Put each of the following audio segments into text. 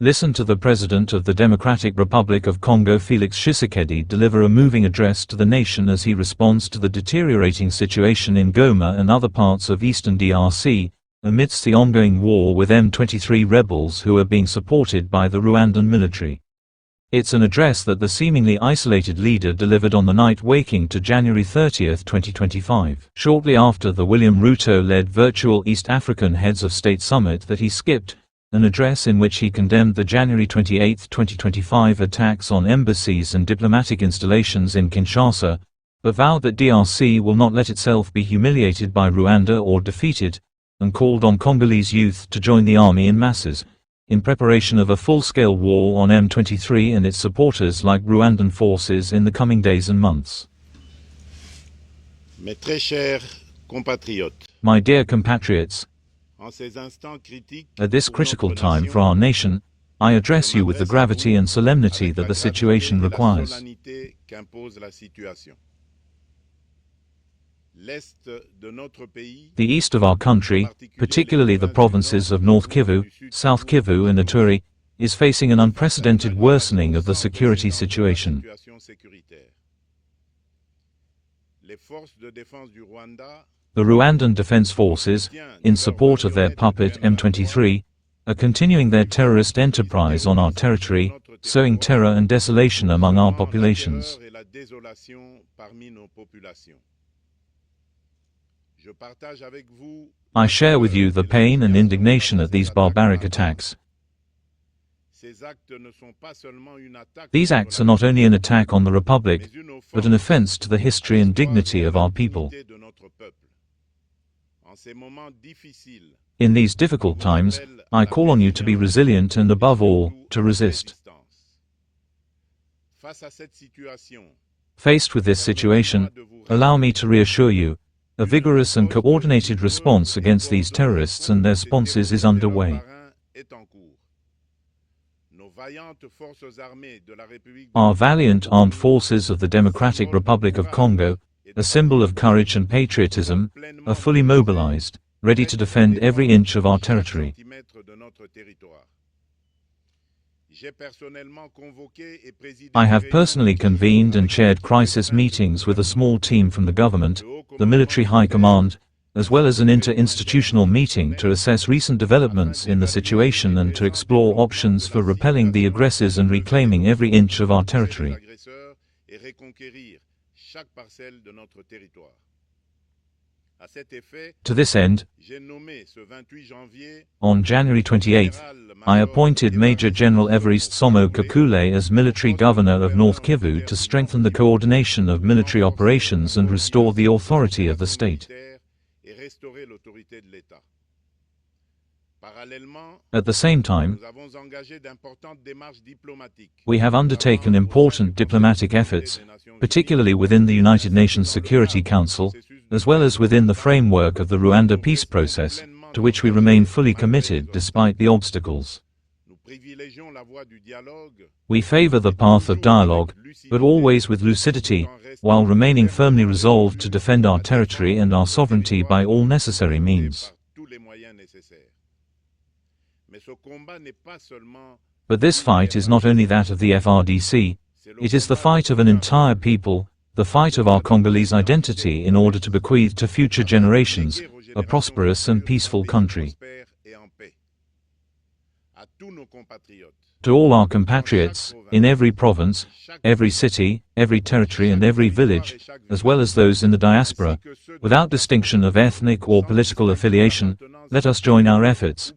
Listen to the President of the Democratic Republic of Congo, Felix Tshisekedi, deliver a moving address to the nation as he responds to the deteriorating situation in Goma and other parts of Eastern DRC, amidst the ongoing war with M23 rebels who are being supported by the Rwandan military. It's an address that the seemingly isolated leader delivered on the night waking to January 30, 2025, shortly after the William Ruto-led virtual East African Heads of State Summit that he skipped, an address in which he condemned the January 28, 2025 attacks on embassies and diplomatic installations in Kinshasa, but vowed that DRC will not let itself be humiliated by Rwanda or defeated, and called on Congolese youth to join the army in masses, in preparation of a full-scale war on M23 and its supporters like Rwandan forces in the coming days and months. My dear compatriots, at this critical time for our nation, I address you with the gravity and solemnity that the situation requires. The east of our country, particularly the provinces of North Kivu, South Kivu and Ituri, is facing an unprecedented worsening of the security situation. The Rwandan Defense Forces, in support of their puppet M23, are continuing their terrorist enterprise on our territory, sowing terror and desolation among our populations. I share with you the pain and indignation at these barbaric attacks. These acts are not only an attack on the Republic, but an offense to the history and dignity of our people. In these difficult times, I call on you to be resilient and, above all, to resist. Faced with this situation, allow me to reassure you, a vigorous and coordinated response against these terrorists and their sponsors is underway. Our valiant armed forces of the Democratic Republic of Congo, a symbol of courage and patriotism, are fully mobilized, ready to defend every inch of our territory. I have personally convened and chaired crisis meetings with a small team from the government, the military high command, as well as an inter-institutional meeting to assess recent developments in the situation and to explore options for repelling the aggressors and reclaiming every inch of our territory. To this end, on January 28, I appointed Major General Evariste Somo Kakule as military governor of North Kivu to strengthen the coordination of military operations and restore the authority of the state. At the same time, we have undertaken important diplomatic efforts, particularly within the United Nations Security Council, as well as within the framework of the Rwanda peace process, to which we remain fully committed despite the obstacles. We favor the path of dialogue, but always with lucidity, while remaining firmly resolved to defend our territory and our sovereignty by all necessary means. But this fight is not only that of the FRDC, it is the fight of an entire people, the fight of our Congolese identity in order to bequeath to future generations a prosperous and peaceful country. To all our compatriots, in every province, every city, every territory and every village, as well as those in the diaspora, without distinction of ethnic or political affiliation, let us join our efforts.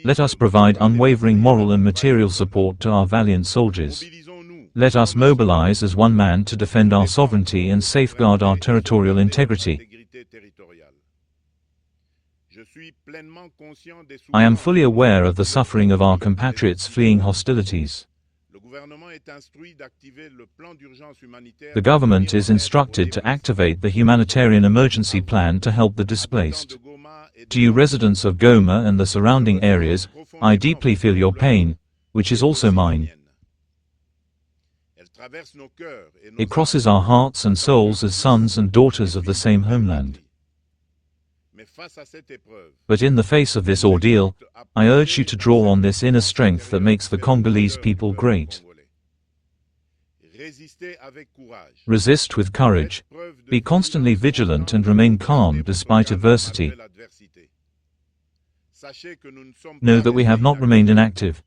Let us provide unwavering moral and material support to our valiant soldiers. Let us mobilize as one man to defend our sovereignty and safeguard our territorial integrity. I am fully aware of the suffering of our compatriots fleeing hostilities. The government is instructed to activate the humanitarian emergency plan to help the displaced. To you residents of Goma and the surrounding areas, I deeply feel your pain, which is also mine. It crosses our hearts and souls as sons and daughters of the same homeland. But in the face of this ordeal, I urge you to draw on this inner strength that makes the Congolese people great. Resist with courage, be constantly vigilant and remain calm despite adversity. Know that we have not remained inactive.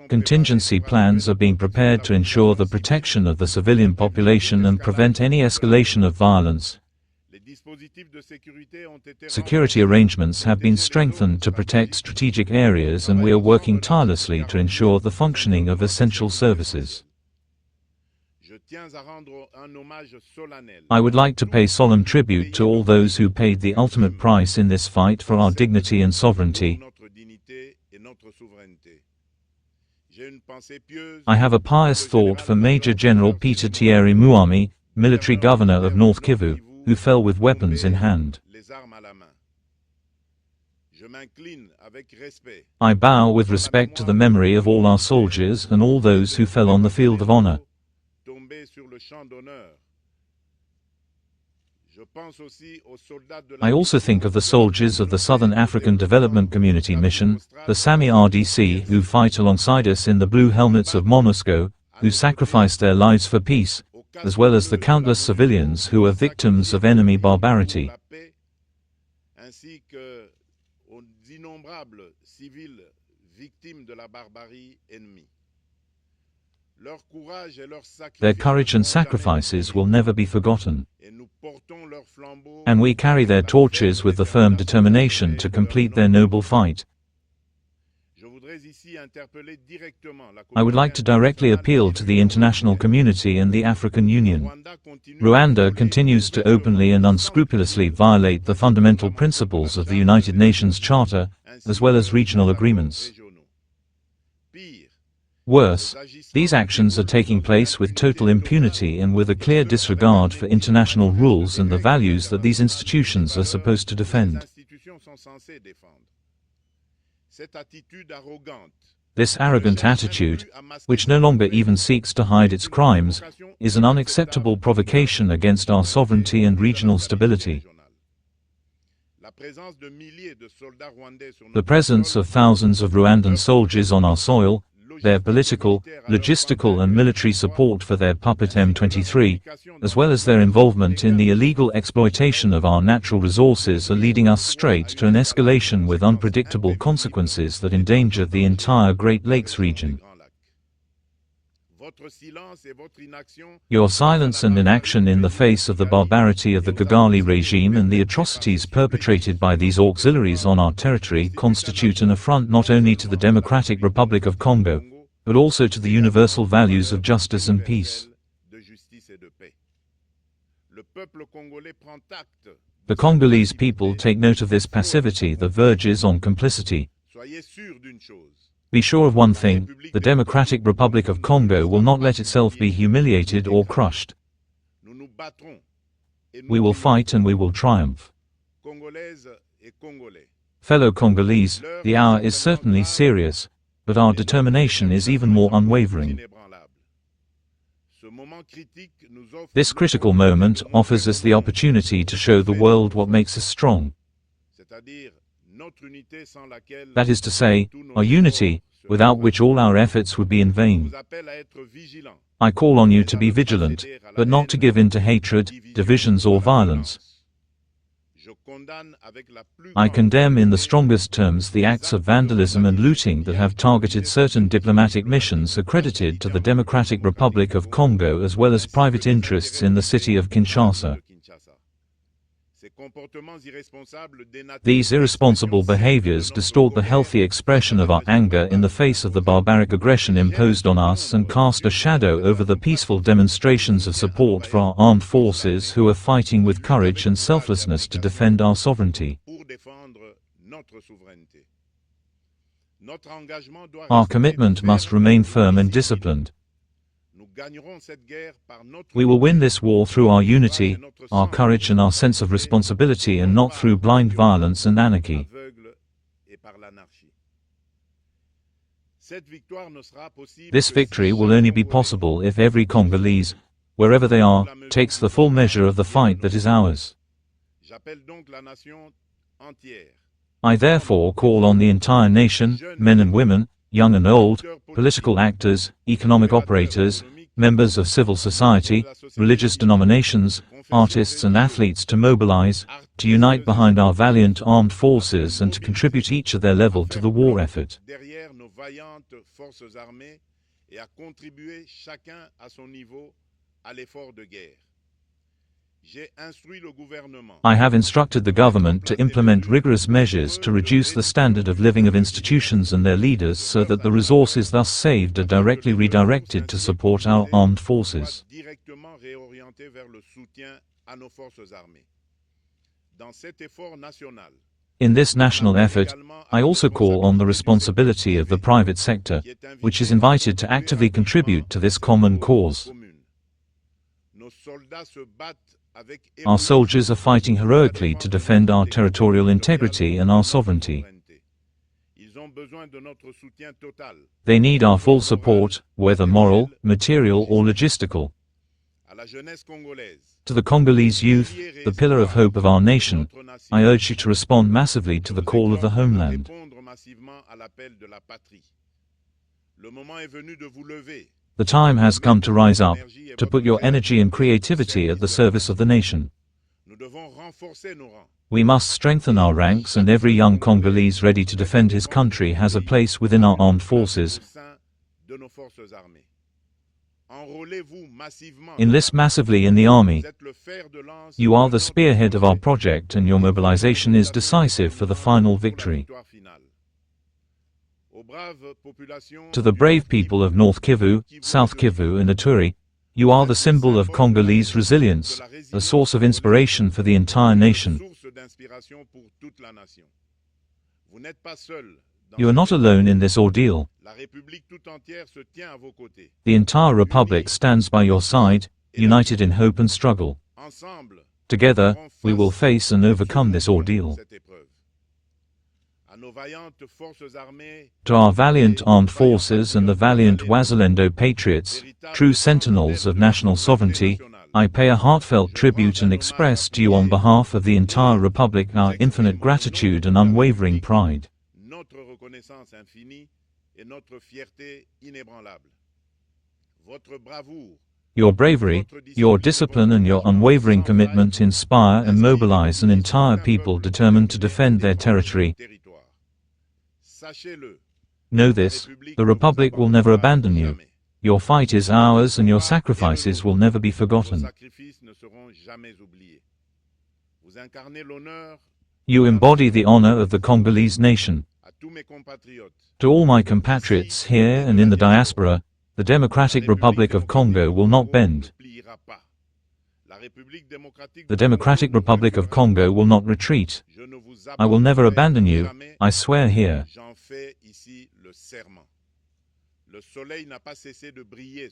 Contingency plans are being prepared to ensure the protection of the civilian population and prevent any escalation of violence. Security arrangements have been strengthened to protect strategic areas, and we are working tirelessly to ensure the functioning of essential services. I would like to pay solemn tribute to all those who paid the ultimate price in this fight for our dignity and sovereignty. I have a pious thought for Major General Peter Thierry Muami, military governor of North Kivu, who fell with weapons in hand. I bow with respect to the memory of all our soldiers and all those who fell on the field of honor. I also think of the soldiers of the Southern African Development Community Mission, the SAMI RDC, who fight alongside us in the blue helmets of MONUSCO, who sacrificed their lives for peace, as well as the countless civilians who are victims of enemy barbarity. Their courage and sacrifices will never be forgotten, and we carry their torches with the firm determination to complete their noble fight. I would like to directly appeal to the international community and the African Union. Rwanda continues to openly and unscrupulously violate the fundamental principles of the United Nations Charter, as well as regional agreements. Worse, these actions are taking place with total impunity and with a clear disregard for international rules and the values that these institutions are supposed to defend. This arrogant attitude, which no longer even seeks to hide its crimes, is an unacceptable provocation against our sovereignty and regional stability. The presence of thousands of Rwandan soldiers on our soil, their political, logistical and military support for their puppet M23, as well as their involvement in the illegal exploitation of our natural resources, are leading us straight to an escalation with unpredictable consequences that endanger the entire Great Lakes region. Your silence and inaction in the face of the barbarity of the Kigali regime and the atrocities perpetrated by these auxiliaries on our territory constitute an affront not only to the Democratic Republic of Congo, but also to the universal values of justice and peace. The Congolese people take note of this passivity that verges on complicity. Be sure of one thing: the Democratic Republic of Congo will not let itself be humiliated or crushed. We will fight and we will triumph. Fellow Congolese, the hour is certainly serious, but our determination is even more unwavering. This critical moment offers us the opportunity to show the world what makes us strong. That is to say, our unity, without which all our efforts would be in vain. I call on you to be vigilant, but not to give in to hatred, divisions or violence. I condemn in the strongest terms the acts of vandalism and looting that have targeted certain diplomatic missions accredited to the Democratic Republic of Congo, as well as private interests in the city of Kinshasa. These irresponsible behaviors distort the healthy expression of our anger in the face of the barbaric aggression imposed on us and cast a shadow over the peaceful demonstrations of support for our armed forces who are fighting with courage and selflessness to defend our sovereignty. Our commitment must remain firm and disciplined. We will win this war through our unity, our courage and our sense of responsibility, and not through blind violence and anarchy. This victory will only be possible if every Congolese, wherever they are, takes the full measure of the fight that is ours. I therefore call on the entire nation, men and women, young and old, political actors, economic operators, members of civil society, religious denominations, artists and athletes to mobilize, to unite behind our valiant armed forces and to contribute each at their level to the war effort. I have instructed the government to implement rigorous measures to reduce the standard of living of institutions and their leaders so that the resources thus saved are directly redirected to support our armed forces. In this national effort, I also call on the responsibility of the private sector, which is invited to actively contribute to this common cause. Our soldiers are fighting heroically to defend our territorial integrity and our sovereignty. They need our full support, whether moral, material or logistical. To the Congolese youth, the pillar of hope of our nation, I urge you to respond massively to the call of the homeland. The time has come to rise up, to put your energy and creativity at the service of the nation. We must strengthen our ranks, and every young Congolese ready to defend his country has a place within our armed forces. Enlist massively in the army. You are the spearhead of our project, and your mobilization is decisive for the final victory. To the brave people of North Kivu, South Kivu and Ituri, you are the symbol of Congolese resilience, a source of inspiration for the entire nation. You are not alone in this ordeal. The entire Republic stands by your side, united in hope and struggle. Together, we will face and overcome this ordeal. To our valiant armed forces and the valiant Wazalendo patriots, true sentinels of national sovereignty, I pay a heartfelt tribute and express to you on behalf of the entire Republic our infinite gratitude and unwavering pride. Your bravery, your discipline and your unwavering commitment inspire and mobilize an entire people determined to defend their territory. Know this, the Republic will never abandon you. Your fight is ours and your sacrifices will never be forgotten. You embody the honor of the Congolese nation. To all my compatriots here and in the diaspora, the Democratic Republic of Congo will not bend. The Democratic Republic of Congo will not retreat. I will never abandon you, I swear here.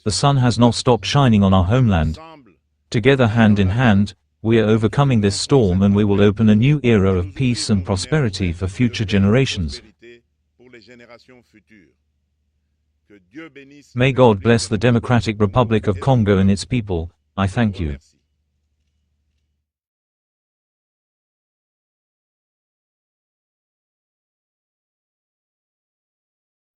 The sun has not stopped shining on our homeland. Together, hand in hand, we are overcoming this storm, and we will open a new era of peace and prosperity for future generations. May God bless the Democratic Republic of Congo and its people. I thank you.